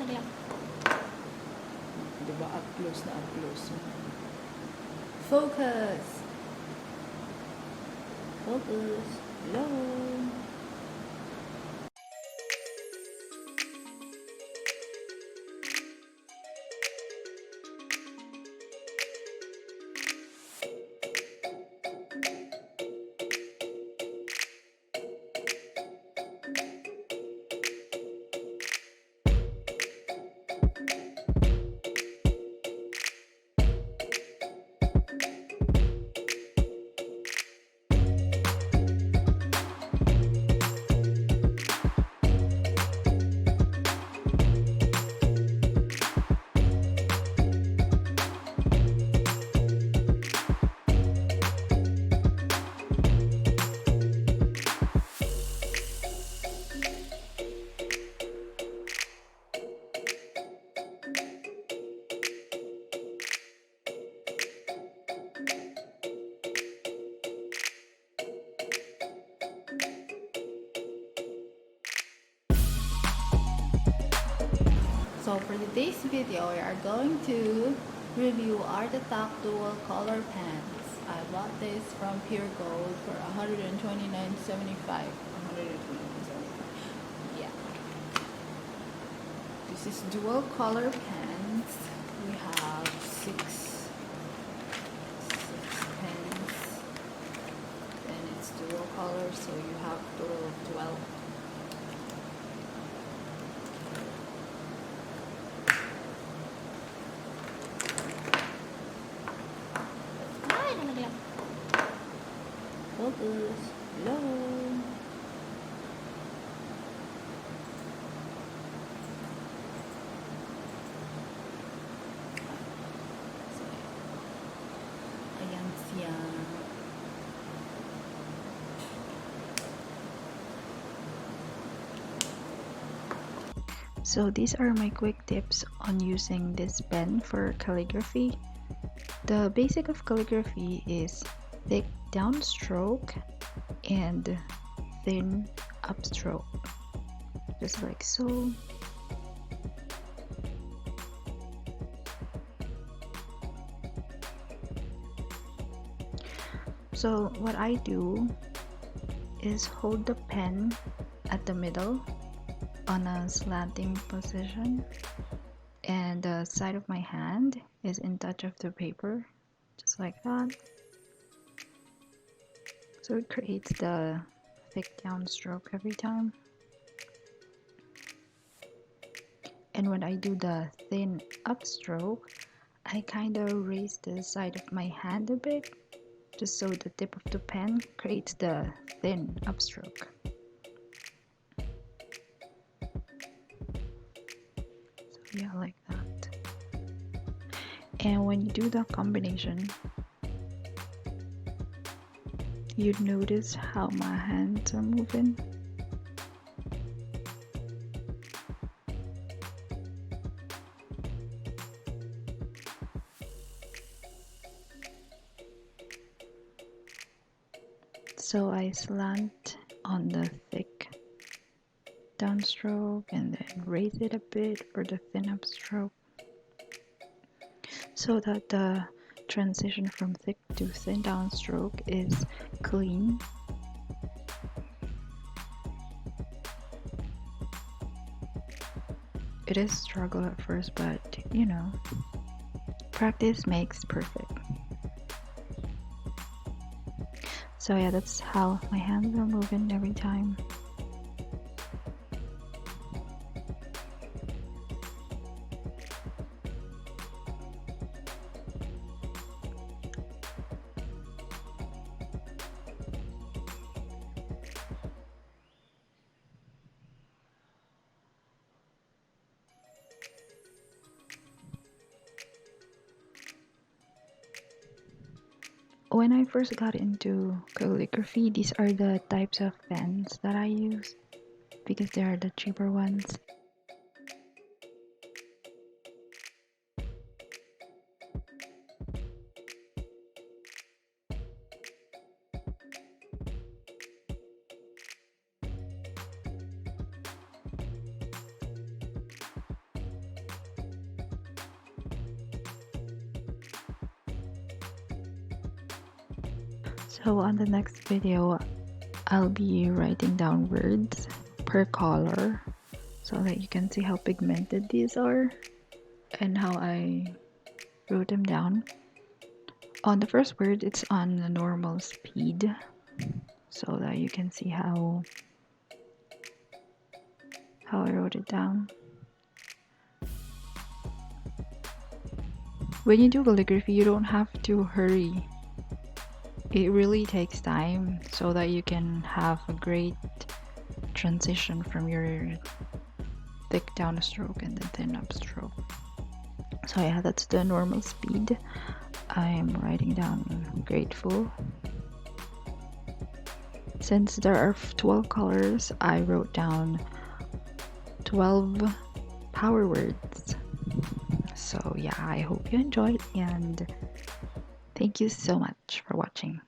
Diba? Up close na up close. Focus! Focus! Hello! So for today's video, we are going to review Art Attack Dual Color Pens. I bought this from Pure Gold for $129.75. Yeah. This is dual color pens. We have six pens. And it's dual color, so you have a total of 12. Focus. Hello. Ayan siya. So these are my quick tips on using this pen for calligraphy. The basic of calligraphy is thick downstroke and thin upstroke, just like so. So what I do is hold the pen at the middle on a slanting position, and the side of my hand is in touch of the paper, just like that. So it creates the thick downstroke every time. And when I do the thin upstroke, I kind of raise the side of my hand a bit, just so the tip of the pen creates the thin upstroke. So yeah, like that. And when you do the combination, you'd notice how my hands are moving. So I slant on the thick downstroke and then raise it a bit for the thin upstroke, so that the transition from thick to thin downstroke is clean. It is a struggle at first, but you know, practice makes perfect. So yeah, that's how my hands are moving every time. When I first got into calligraphy, these are the types of pens that I use because they are the cheaper ones. So on the next video, I'll be writing down words per color so that you can see how pigmented these are and how I wrote them down. On the first word, it's on the normal speed so that you can see how I wrote it down. When you do calligraphy, you don't have to hurry. It really takes time so that you can have a great transition from your thick down stroke and then thin up stroke. So yeah, that's the normal speed. I'm writing down grateful. Since there are 12 colors, I wrote down 12 power words. So yeah, I hope you enjoyed and thank you so much for watching.